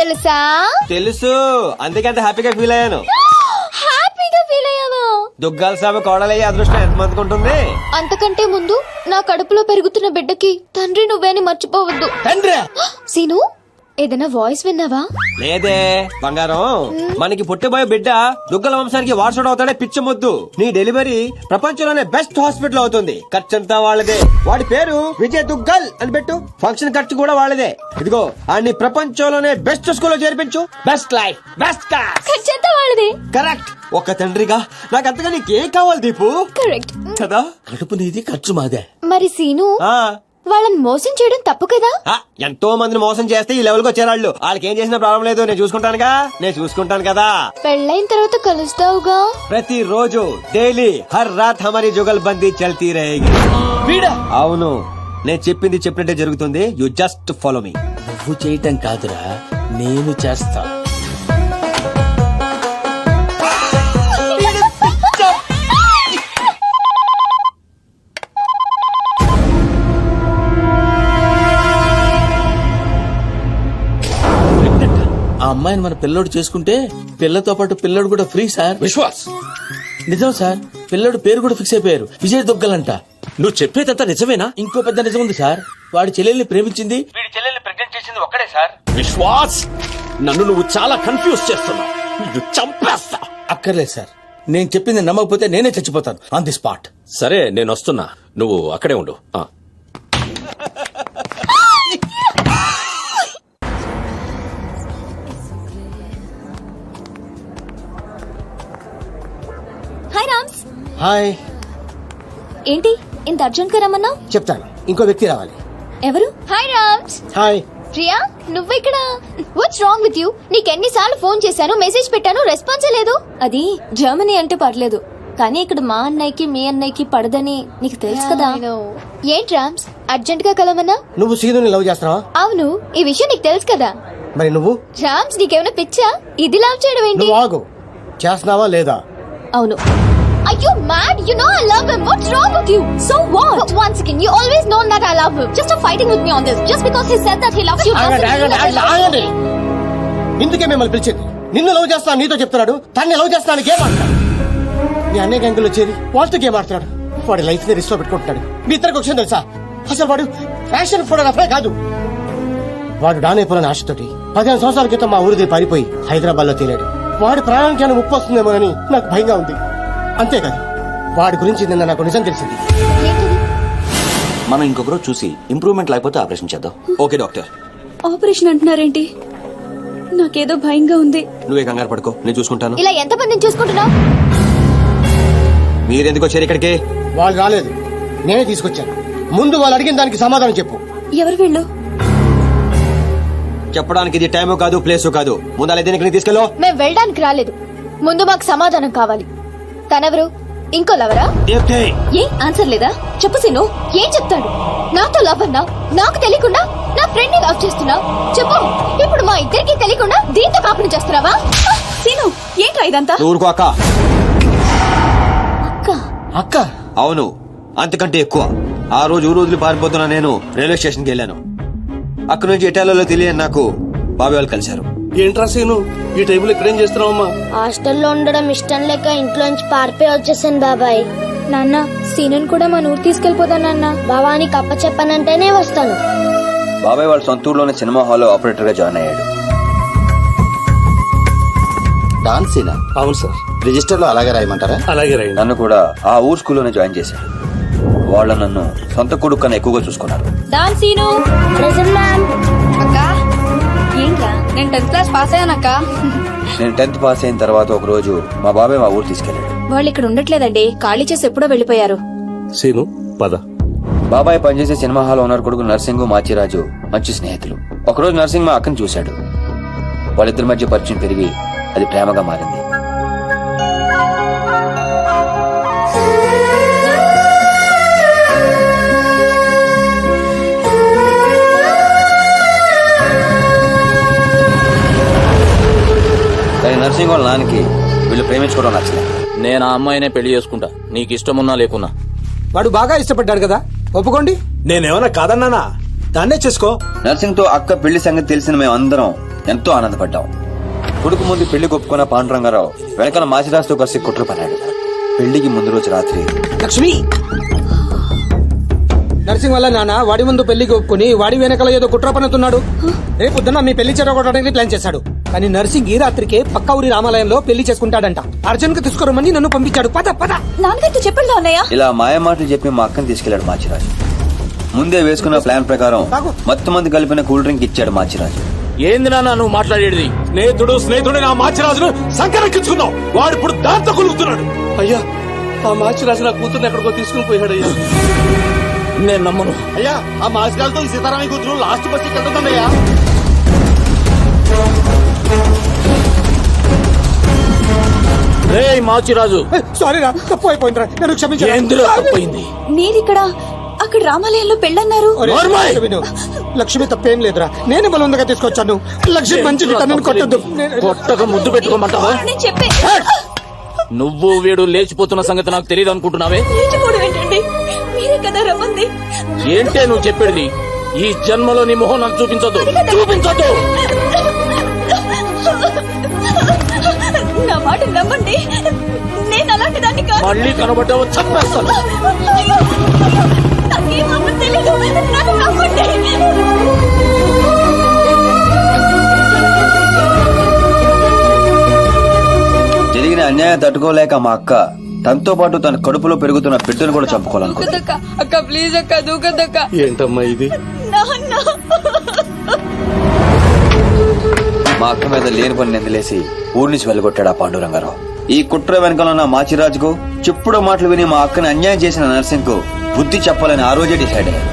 తెలుసా? తెలుసు, అందుకే అంత హ్యాపీగా ఫీల్ అయ్యాను. హ్యాపీగా ఫీల్ అయ్యావా? దుగ్గాల సాబ్ కోడలయ్యే అదృష్టం ఎంతమందికి ఉంటుంది? అంతకంటే ముందు నా కడుపులో పెరుగుతున్న బిడ్డకి తండ్రి నువ్వేని మర్చిపోవద్దు. తండ్రి సీను, ఏదైనా వాయిస్ విన్నావా? లేదే బంగారం, మనకి పుట్టబోయే బిడ్డ దుగ్గల వంశానికి వారసుడు అవుతాడే పిచ్చి మొద్దు. నీ డెలివరీ ప్రపంచంలోనే బెస్ట్ హాస్పిటల్ అవుతుంది. ఖర్చంతా వాళ్ళదే. వాడి పేరు విజయ్ దుగ్గల్ అని పెట్టు. ఫంక్షన్ ఖర్చు కూడా వాళ్ళదే. ఇదిగో అన్ని ప్రపంచంలోనే బెస్ట్ స్కూల్లో చేర్పించు. Best life, best class. ఖర్చంతా వాళ్ళదే. కరెక్ట్. ఒక తండ్రిగా నాకు అంతగా నీకేం కావాలి దీపు? కరెక్ట్ కదా. కడుపు నీది, ఖర్చు మాదే. మరి సీను, ఆ వాళ్ళని మోసం చేయడం తప్పు కదా? ఎంతో మందిని మోసం చేస్తే ఈ లెవెల్ కి వచ్చేవాళ్ళు. వాళ్ళకి ఏం చేసినా ప్రాబ్లం లేదు. నేను చూసుకుంటాను కదా. పెళ్ళైన తర్వాత కలుస్తావుగా? ప్రతిరోజు డైలీ హర్ రాత్ హమారీ జుగల్ బందీ చల్తీ రహేగి. వీడా? అవును, నేను చెప్పింది చెప్పినట్టే జరుగుతుంది. You just follow me. నువ్వు చేయటం కాదురా, నేను చేస్తా. ఆ అమ్మాయిని మన పిల్లోడు చేసుకుంటే పిల్లతో పాటు పిల్లోడు కూడా ఫ్రీ సార్. విశ్వాస్, నిజం సార్. పిల్లోడు పేరు కూడా ఫిక్స్ అయిపోయారు, విజయ్ దుగ్గలంట. నువ్వు చెప్పేదంతా నిజమేనా? ఇంకో పెద్ద నిజం ఉంది సార్. వాడి చెల్లెల్ని ప్రేమించింది, వీడి చెల్లెల్ని ప్రెగ్నెంట్ చేసింది ఒక్కడే సార్. విశ్వాస్, నన్ను నువ్వు చాలా కన్ఫ్యూజ్ చేస్తున్నావు. నిన్ను చంపేస్తా. అక్కర్లేదు సార్, నేను చెప్పింది నమ్మకపోతే నేనే చచ్చిపోతాను ఆన్ ది స్పాట్. సరే, నేను వస్తున్నా. నువ్వు అక్కడే ఉండు. హాయ్ రామ్స్. హాయ్. ఏంటి ఇంత అర్జెంట్ గా రమ్మన్నా? చెప్తాను, ఇంకో వ్యక్తి రావాలి. ఎవరు? హాయ్ రామ్స్. హాయ్. ప్రియా, నువ్వెక్కడ? What's wrong with you? నీకెన్నిసార్లు ఫోన్ చేశాను, మెసేజ్ పెట్టాను, రెస్పాన్స్ లేదు. అది జర్మనీ అంటే పర్లేదు, కానీ ఇక్కడ మా అన్నయ్యకి మీ అన్నయ్యకి పడదని నీకు తెలుసు కదా. ఏంటి రామ్స్, అర్జెంట్ గా కలవమన్నా? నువ్వు సీనుని లవ్ చేస్తున్నావా? అవును, ఈ విషయం నీకు తెలుసు కదా. మరి నువ్వు? రామ్స్, నీకేమైనా పిచ్చా? ఇది లవ్ చేయడం ఏంటి? నువ్వు ఆగు. చేస్తున్నావా లేదా? అవును. Are you mad? You know I love him. What's wrong with you? So what? But once again, you always known that I love him. Just stop fighting with me on this. Just because he said that he loves you doesn't mean that he loves you. ఇందుకే మిమ్మల్ని పిలిచింది. నిన్ను love చేస్తాను నీతో చెప్తున్నాడు, తన్ని love చేస్తాను game ఆడుతున్నాడు. నీ అన్నయ్య గ్యాంగులు వచ్చేది వాళ్ళతో గేమ్ ఆడుతున్నాడు. వాడి లైఫ్ ని రిస్క్ లో పెట్టుకుంటున్నాడు. మీ ఇద్దరికి ఒక విషయం తెలుసా? అసలు వాడు ఫ్యాషన్ ఫోటోగ్రాఫరే కాదు. వాడు డానేపులని ఆశతోటి 15 సంవత్సరాల క్రితం మా ఊరిది పారిపోయి హైదరాబాద్ లో తేలాడు. వాడి ప్రాణానికి ఏమైనా ముప్పు వస్తుందేమోనని నాకు భయంగా ఉంది. అంతేకాదు, వాడి గురించి నిన్న నాకు నిజం తెలిసింది. మనం ఇంకొకరు చూసి ఇంప్రూవ్మెంట్ లేకపోతే ఆపరేషన్ చేద్దాం. Okay doctor. ఆపరేషన్ అంటున్నారేంటి? నాకేదో భయంగా ఉంది. నువ్వే కంగారు పడుకో, నేను చూసుకుంటాను. ఇలా ఎంత మందిని చూసుకుంటున్నావు? మీరెందుకు వచ్చారు ఇక్కడికి? వాళ్ళు రాలేదు, నేనే తీసుకొచ్చాను. ముందు వాళ్ళు అడిగిన దానికి సమాధానం చెప్పు. ఎవరు వీళ్ళు? చెప్పడానికి ఇది టైము కాదు, ప్లేసు కాదు. ముందు అలా దీనికి తీసుకెళ్ళు. మేము వెళ్ళడానికి రాలేదు, ముందు మాకు సమాధానం కావాలి. తనెవరు? ఇంకో లవరా? ఏ ఆన్సర్ లేదా? చెప్పు సీను, ఏం చెప్తాడు? నాతో లవ్ అన్నావు, నాకు తెలియకుండా నా ఫ్రెండ్ ని లవ్ చేస్తున్నావు. చెప్పు, ఇప్పుడు మా ఇద్దరికి తెలియకుండా దీంతో కాపుని చేస్తున్నావా? సీను, ఏంట్రా ఇదంతా? ఊరుకో అక్క. అక్క? అక్క? అవును, అంతకంటే ఎక్కువ. ఆ రోజు ఊరు వదిలి పారిపోతున్నా నేను రైల్వే స్టేషన్ కి వెళ్ళాను. అక్కడి నుంచి ఇటాలియాలో తెలియని నాకు బాబాయ్ వాళ్ళు కలిశారు. ఏంట్రా సీను, ఈ టైంలో ఇక్కడేం చేస్తున్నావమ్మా? హాస్టల్లో ఉండడం ఇష్టం లేక ఇంట్లోంచి పారిపోయి వచ్చేసాను బాబాయ్. నాన్న, సీనుని కూడా మన ఊరు తీసుకెళ్లిపోతా నాన్న. బాబాని కప్ప చెప్పనంటేనే వస్తాను. బాబాయ్ వాళ్ళ సొంత ఊర్లోనే సినిమా హాల్లో ఆపరేటర్ గా జాయిన్ అయ్యాడు. డాన్సీనా? అవును సార్. రిజిస్టర్ లో అలాగే రాయమంటారా? అలాగే రైట్. నన్ను కూడా ఆ ఊరు స్కూల్లోనే జాయిన్ చేశాడు. వాళ్ళ నన్ను సొంత కొడుకు కన్నా ఎక్కువగా చూసుకున్నారు. డాన్ సీను. Present ma'am. అక్కా, ఏంట్రా? నేను 10th క్లాస్ పాస్ అయ్యానక్క. నేను 10th పాస్ అయిన తర్వాత ఒక రోజు మా బాబాయ్ మా ఊరు తీసుకెళ్లాడు. వాళ్ళు ఇక్కడ ఉండట్లేదండి, ఖాళీ చేసి ఎప్పుడో వెళ్ళిపోయారు. సీను పద. బాబాయ్ పనిచేసే సినిమా హాల్ ఓనర్ కొడుకు నర్సింగ్ మాచిరాజు మంచి స్నేహితులు. ఒకరోజు నర్సింగ్ మా అక్కను చూశాడు. వాళ్ళిద్దరి మధ్య పరిచయం పెరిగి అది ప్రేమగా మారింది. కానీ నర్సింగ్ వాళ్ళ నాన్నకి వీళ్ళు ప్రేమించుకోవడం నచ్చలేదు. నేను ఆ అమ్మాయినే పెళ్లి చేసుకుంటా, నీకు ఇష్టమున్నా లేకున్నా. వాడు బాగా ఇష్టపడ్డాడు కదా, ఒప్పుకోండి. నేనేమన్నా కాదన్నానా? దాన్నే చేసుకో. నర్సింగ్ తో అక్క పెళ్లి సంగతి తెలిసిన మేమందరం ఎంతో ఆనందపడ్డాం. కొడుకు ముందు పెళ్లి కొప్పుకున్న పాండురంగారావు వెనకాల మాచిరాజుతో కలిసి కుట్ర పన్నాడు. పెళ్లికి ముందు రోజు రాత్రి లక్ష్మి నర్సింగ్ వల్ల నాన్న వాడి ముందు పెళ్లికి ఒప్పుకుని వాడి వెనకాల ఏదో కుట్ర పన్నుతున్నాడు. రేపు పొద్దున్న మీ పెళ్లి చెడగొట్టడానికి ప్లాన్ చేశాడు. కానీ నర్సింగ్ ఈ రాత్రికే పక్క ఊరి రామాలయంలో పెళ్లి చేసుకుంటాడంట. అర్జున్ కు తీసుకురమ్మని నన్ను పంపించాడు. పద పద. నాన్నగారితో చెప్పండి అన్నయ్య. ఇలా మాయమాటలు చెప్పి మా అక్కని తీసుకెళ్లాడు మాచిరాజు. ముందే వేసుకున్న ప్లాన్ ప్రకారం మొత్తం మంది కలిపిన కూల్ డ్రింక్ ఇచ్చాడు మాచిరాజు. ఏంది నాన్న నువ్వు మాట్లాడేది? స్నేహితుడు నా మాచిరాజును సంకరెక్కించుకున్నావు. వాడు ఇప్పుడు దాంతో కొలుగుతున్నాడు. అయ్యా ఆ మాచిరాజు నా కూతుర్ని ఎక్కడికో తీసుకుని పోయాడు అయ్యా. నేను నమ్మను. అయ్యా ఆ మాచిరాజుతో ఈ సీతారామయ్య కూతురు లాస్ట్ బస్ వెళ్తుందయ్యా. రే మాచిరాజు, సారీ రా, తప్పు అయిపోయిందిరా, నన్ను క్షమించు. ఏందిరా తప్పయింది? నేనిక్కడ అక్కడ రామాలయంలో పెళ్ళన్నారు. ఒరే, విను, లక్ష్మి తప్పేం లేదురా, నేనే బలవంతంగా తీసుకొచ్చాను. లక్ష్మి మంచిది, తనని కొట్టద్దు. కొట్టక ముద్దు పెట్టుకోమంటావా? నేను చెప్పే నువ్వు వీడు లేచిపోతున్న సంగతి నాకు తెలియదు అనుకుంటున్నావే? లేచిపోవడం ఏంటండి? మీరే కదా రమ్మంది. ఏంటే నువ్వు చెప్పేది? ఈ జన్మలో నీ మొహం నాకు చూపించొద్దు, చూపించొద్దు. నా మాట నమ్మండి, నేను అలాంటి దాన్ని కాదు. మళ్ళీ కనబడ్డావో చంపేస్తాను. నాకేమన్నా తెలీదు, నన్ను నమ్మండి. జరిగిన అన్యాయం తట్టుకోలేక మా అక్క తనతో పాటు తన కడుపులో పెరుగుతున్న బిడ్డను కూడా చంపుకోవాలనుకుంది. అక్క ప్లీజ్ అక్క, దూకద్దక్క. ఏంటమ్మా ఇది? నాన్న మా అక్క మీద లేని పని నిందలేసి ఊరి నుంచి వెళ్ళగొట్టాడు ఆ పాండురంగారావు. ఈ కుట్ర వెనకాల ఉన్న మాచిరాజుకు చెప్పుడు మాటలు విని మా అక్కని అన్యాయం చేసిన నర్సింగ్ కు బుద్ధి చెప్పాలని ఆ రోజే డిసైడ్ అయ్యాడు.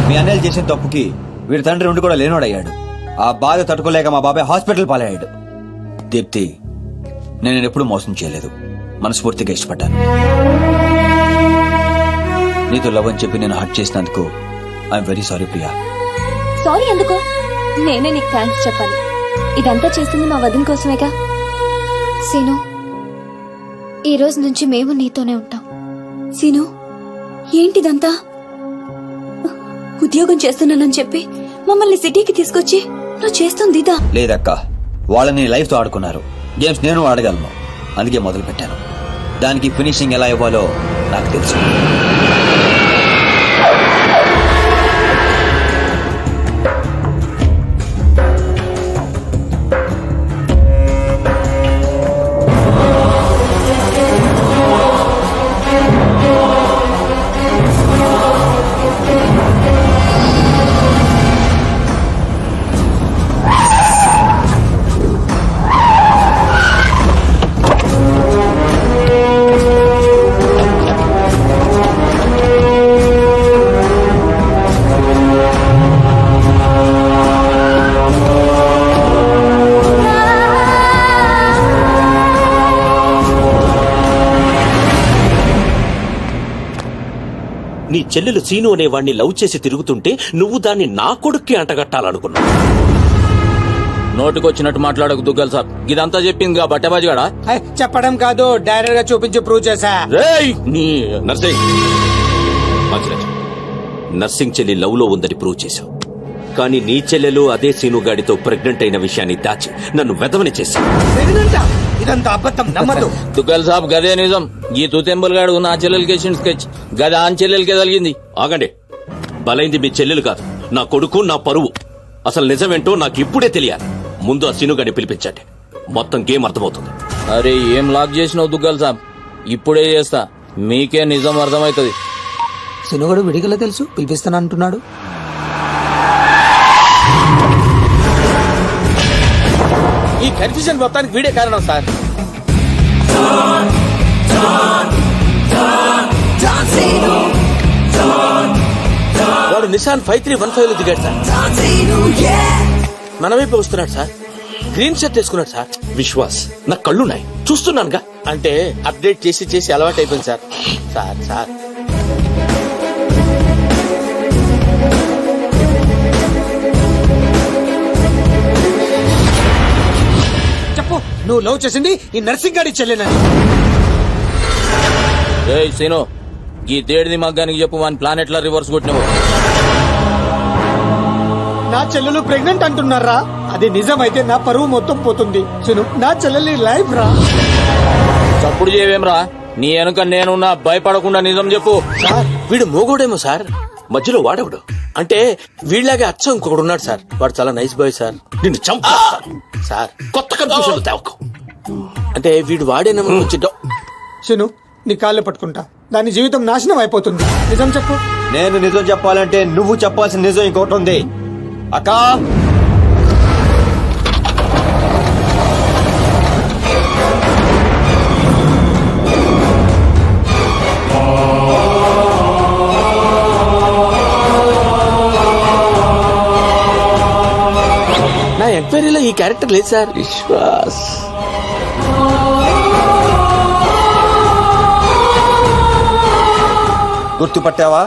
మీ అన్నయ్యలు చేసిన తప్పుకి వీడి తండ్రి ఉండి కూడా లేనోడయ్యాడు. ఆ బాధ తట్టుకోలేక మా బాబాయ్ హాస్పిటల్ పాలయ్యాడు. దీప్తి, నేను ఎప్పుడు మోసం చేయలేదు, మనస్ఫూర్తిగా ఇష్టపడ్డాను. నీతో లవ్ అని చెప్పి నేను హర్ట్ చేసినందుకు I'm very sorry Priya. Sorry ఎందుకు? నేనే నీకు థ్యాంక్స్ చెప్పాలి. ఇదంతా చేసింది మా వదిన కోసమేగా. సీను, ఈ రోజు నుంచి మేము నీతోనే ఉంటాం. సీను, ఏంటిదంతా? ఉద్యోగం చేస్తున్నానని చెప్పి మమ్మల్ని సిటీకి తీసుకొచ్చి నువ్వు చేస్తుంది ఇదా? లేదక్క, వాళ్ళని లైఫ్ తో ఆడుకున్నారు. గేమ్స్ నేను ఆడగలను, అందుకే మొదలు పెట్టాను. దానికి ఫినిషింగ్ ఎలా ఇవ్వాలో నాకు తెలుసు. నీ చెల్లెలు సీను అనే వాణ్ణి లవ్ చేసి తిరుగుతుంటే నువ్వు దాన్ని నా కొడుక్కి అంటగట్టాలనుకున్నావు. నోటికొచ్చినట్టు మాట్లాడకు దుగ్గల్ సాబ్. ఇదంతా చెప్పింది బట్టబాజిగాడా? చెప్పడం కాదు, డైరెక్ట్ గా చూపించి ప్రూవ్ చేశా. రేయ్ నీ నర్సింగ్, మంచిరాజు, నర్సింగ్ చెల్లి లవ్ లో ఉందని ప్రూవ్ చేశావు. కానీ నీ చెల్లెలు అదే సీను గాడితో ప్రెగ్నెంట్ అయిన విషయాన్ని దాచి నన్ను వెదవని చేశావు. ఇదంతా అబద్ధం, నమ్మదు. దుగ్గల్ సాబ్ గదే నిజం. ఈ తూతెంబుల్ గాడు నా చెల్లెలకి వేసిన స్కెచ్ గది ఆన్ చెల్లెలకే తగిలింది. ఆగండి, బలైంది మీ చెల్లెలు కాదు, నా కొడుకు, నా పరువు. అసలు నిజమేంటో నాకు ఇప్పుడే తెలియాలి. ముందు ఆ సీను గాడిని పిలిపించండి, మొత్తం గేమ్ అర్థమవుతుంది. అరే ఏం లాక్ చేసినావు దుగ్గల్ సాబ్? ఇప్పుడే చేస్తా, మీకే నిజం అర్థమవుతుంది. సినుగడు విడిగల తెలుసు, పిలిపిస్తాను అంటున్నాడు. ఈ కన్ఫ్యూజన్ మొత్తానికి వీడే కారణం సార్. వాడు నిశాన్ 5315 లో దిగాడు సార్. మన వైపు వస్తున్నాడు సార్. గ్రీన్ షర్ట్ వేసుకున్నాడు సార్. విశ్వాస్, నా కళ్ళున్నాయి, చూస్తున్నానుగా. అంటే అప్డేట్ చేసి చేసి అలవాటు అయిపోయింది సార్. సార్ సార్ చెప్పు, నువ్వు లవ్ చేసింది ఈ నర్సింగ్ గాడి చెల్లెనని. ఏయ్ సీను, ఈ తేడిది మగ్గానికి చెప్పు వాని ప్లాన్ ఎట్లా రివర్స్ కొట్టినావు? నా చెల్లెలు ప్రెగ్నెంట్ అంటున్నారా? అది నిజమైతే నా పరువు మొత్తం పోతుంది. చిను, నా చెల్లెలి లైఫ్ రా. చప్పుడు చేయవేమ్రా, నీ వెనుక నేనున్నా, భయపడకుండా నిజం చెప్పు. సార్ వీడు మోగోడేమో సార్. మధ్యలో వాడేవాడు అంటే వీళ్ళలాగే అచ్చం ఇంకొకడు ఉన్నాడు సార్. వాడు చాలా నైస్ బాయ్ సార్. నిన్ను చంపా సార్ కొత్త కన్ఫ్యూజన్ తేవకు. అంటే వీడు వాడేనేమో కొంచెం చిను, నీ కాళ్ళు పట్టుకుంటా. దాని జీవితం నాశనం అయిపోతుంది. నిజం చెప్పు. నేను నిజం చెప్పాలంటే నువ్వు చెప్పాల్సిన నిజం ఇంకోటి ఉంది. అక్క, నా ఎంక్వైరీలో ఈ క్యారెక్టర్ లేదు సార్. విశ్వాస్ గుర్తుపట్టావా?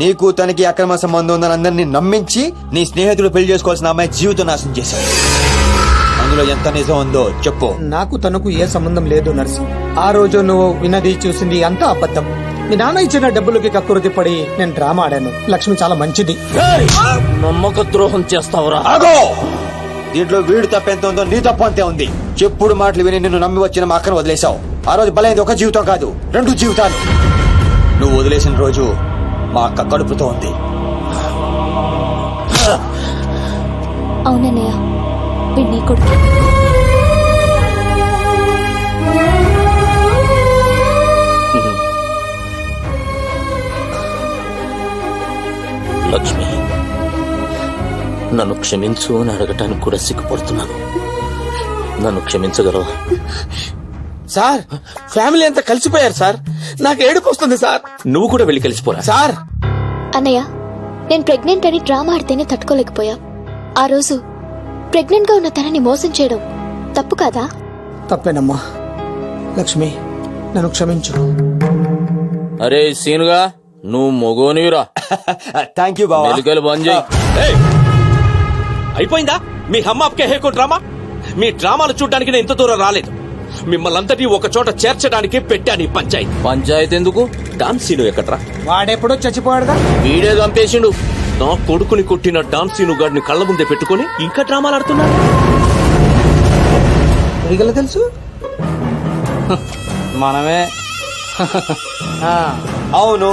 నీకు తనకి అక్రమ సంబంధం ఉందని అందరినీ నమ్మించి నీ స్నేహితుడు పెళ్లి చేసుకోవాల్సిన అమ్మాయి జీవితం నాశనం చేశావు. అందులో ఎంత నిజం ఉందో చెప్పు. నాకు తనకు ఏ సంబంధం లేదు నర్సి. ఆ రోజు నువ్వు విన్నది చూసింది అంతా అబద్ధం. మీ నాన్న ఇచ్చిన డబ్బులకి కక్కురుతి పడి నేను డ్రామా ఆడాను. లక్ష్మి చాలా మంచిది. నమ్మక ద్రోహం చేస్తావురా. ఆగో! దీంట్లో వీడు తప్పెంత ఉందో నీ తప్పు అంతే ఉంది. చెప్పుడు మాటలు విని నిన్ను నమ్మి వచ్చిన మా అక్కను వదిలేశావు. ఆ రోజు బలైంది ఒక జీవితం కాదు, 2 జీవితాలు. నువ్వు వదిలేసిన రోజు మా అక్క కడుపుతో ఉంది. అవునన్నయ్య, వీడు నీ కొడుకు. లక్ష్మి, నన్ను క్షమించు అని అడగటానికి కూడా సిగ్గుపడుతున్నాను. నన్ను క్షమించగలవా? సార్ ఫ్యామిలీ అంతా కలిసిపోయారు సార్. నాకు ఏడుపు వస్తుంది సార్. నువ్వు కూడా వెళ్ళి కలిసిపోరా. సార్ అన్నయ్య, నేను ప్రెగ్నెంట్ అని డ్రామా ఆడితేనే తట్టుకోలేకపోయా. ఆ రోజు ప్రెగ్నెంట్ గా ఉన్న తనని మోసం చేయడం తప్పు కాదా? తప్పేనమ్మా. లక్ష్మి, నన్ను క్షమించు. అరే సీనుగా, నువ్వు మొగోనివిరా. థ్యాంక్ యూ బావా. మెలికలు బంద్ చేయి. ఏయ్! అయిపోయిందా మీ హమ్మాప్కే హేకో డ్రామా? మీ డ్రామాలు చూడ్డానికి నేను ఇంత దూరం రాలేదు. మిమ్మల్ని అంతటి ఒక చోట చేర్చడానికి పెట్టాను ఈ పంచాయతీ. పంచాయతీ ఎందుకు? డాన్సీను ఎక్కడ్రా? వాడెప్పుడో చచ్చిపోయాడుగా. వీడే చంపేసిండు. నా కొడుకుని కొట్టిన డాన్సీను గాడిని కళ్ళ ముందే పెట్టుకుని ఇంకా డ్రామాలు ఆడుతున్నాడు. ఎడిగల తెలుసు మనమే. అవును,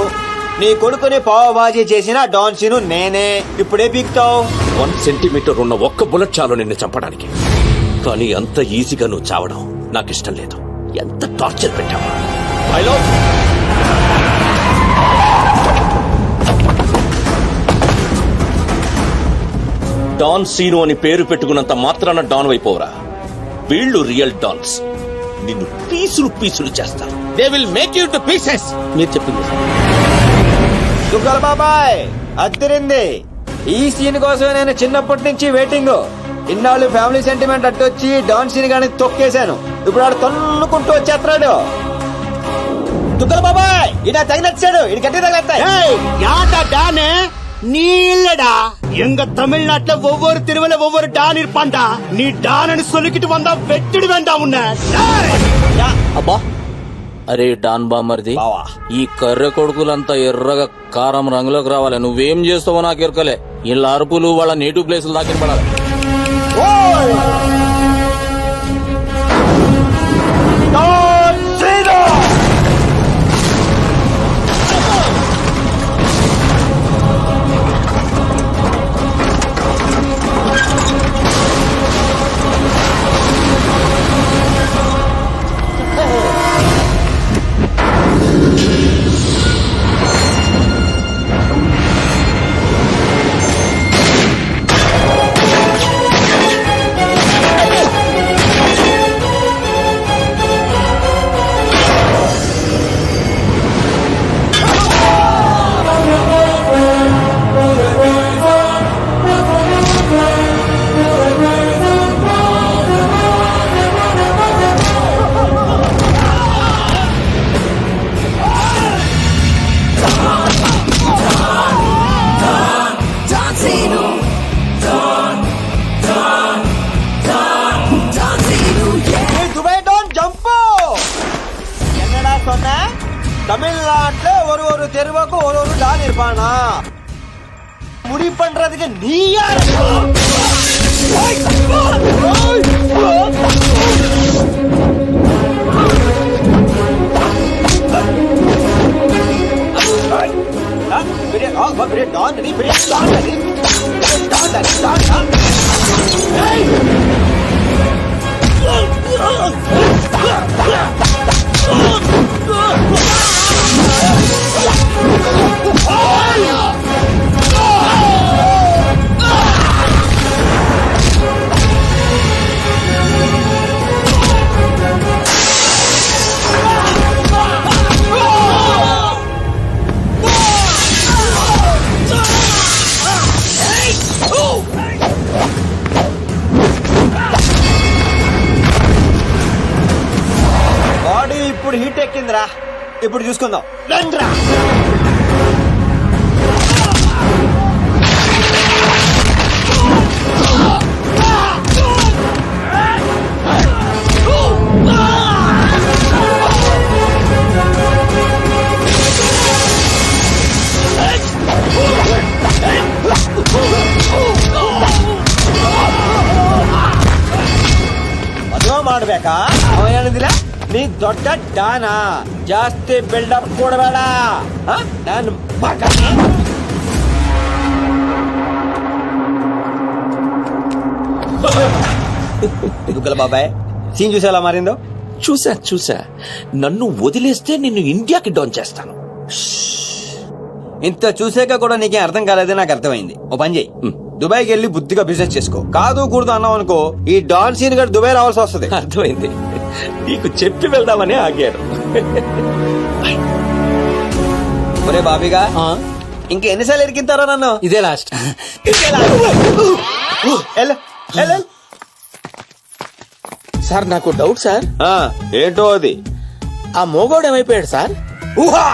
నీ కొడుకుని పావబాజీ చేసిన డాన్సీను నేనే. ఇప్పుడే పీక్తావు. 1 సెంటీమీటర్ ఉన్న ఒక్క బుల్లెట్ చాలు నిన్ను చంపడానికి. కానీ అంత ఈజీగా నువ్వు చావడం నాకు ఇష్టం లేదు. ఎంత టార్చర్ పెట్టావా? హలో, డాన్ సీను అని పేరు పెట్టుకున్నంత మాత్రాన డాన్ అయిపోవరా. వీళ్ళు రియల్ డాన్స్. నిన్ను పీసులు పీసులు చేస్తారు. They will make you to pieces. మీరు చెప్పింది సార్. దుగ్గల బాబాయ్, అద్దరింది. ఈ సీన్ కోసమే నేను చిన్నప్పటి నుంచి వెయిటింగ్. ఇన్నాళ్ళు ఫ్యామిలీ సెంటిమెంట్ అట్టొచ్చి డాన్ సీన్ గాని తొక్కేశాను. ఇప్పుడు ఆడు తన్నుకుంటూ వచ్చేస్తున్నాడు. దుగ్గల బాబాయ్, ఇడా తగినచ్చాడు. ఇది గట్టి తగలతాయి. நீ இல்லடா, எங்க தமிழ்நாட்டுல ஒவ்வொரு திருவிழா ஒவ்வொரு டான் இருப்பான்டா. நீ டான்னு சொல்லிக்கிட்டு வந்தா வெட்டிடு வேண்டாம் உன்ன. అబ్బా, అరే డాన్ బామర్ది, బావా. ఈ కర్రె కొడుకులంతా ఎర్రగా కారం రంగులోకి రావాలి. నువ్వేం చేస్తావో నాకు ఎరకలే. వీళ్ళ అరుపులు వాళ్ళ నేటివ్ ప్లేసులు దాకా పడాలి. தமிழ்நாட்டுல ஒரு தெருவுக்கு ஒரு டான் இருப்பானா? முடி பண்றதுக்கு நீ யாரு? பெரிய டான் நீ பெரிய டான் நீ டான் బాడీ ఇప్పుడు హీట్ ఎక్కిందిరా. ఇప్పుడు చూసుకుందాం. రండ్రా. ಮದುವೆ ಮಾಡ್ಬೇಕಾ? ಅವ ಏನಿದಿಲ್ಲ ನೀ ದೊಡ್ಡ ಡಾನ, ಜಾಸ್ತಿ ಬಿಲ್ಡಪ್ ಕೊಡಬೇಡ. ನಾನು దుగ్గల బాబాయ్ సీన్ చూసి ఎలా మారిందో. చూసా నన్ను వదిలేస్తే నిన్ను ఇండియాకి డౌన్ చేస్తాను. ఇంత చూసాక కూడా నీకేం అర్థం కాలేదే నాకు అర్థమైంది. ఓ పని చెయ్యి, దుబాయ్కి వెళ్ళి బుద్ధిగా బిజినెస్ చేసుకో. కాదు కూడదు అన్నావు అనుకో, ఈ డాన్ సీన్ గారు దుబాయ్ రావాల్సి వస్తుంది. అర్థమైంది. నీకు చెప్పి వెళ్దామని ఆగాను. ఒరే బాబీగా, ఇంకా ఎన్నిసార్లు ఎరికింతారా నన్ను? ఇదే లాస్ట్. సార్ నాకు డౌట్ సార్. ఏంటో అది? ఆ మోగోడు ఏమైపోయాడు సార్? ఊహా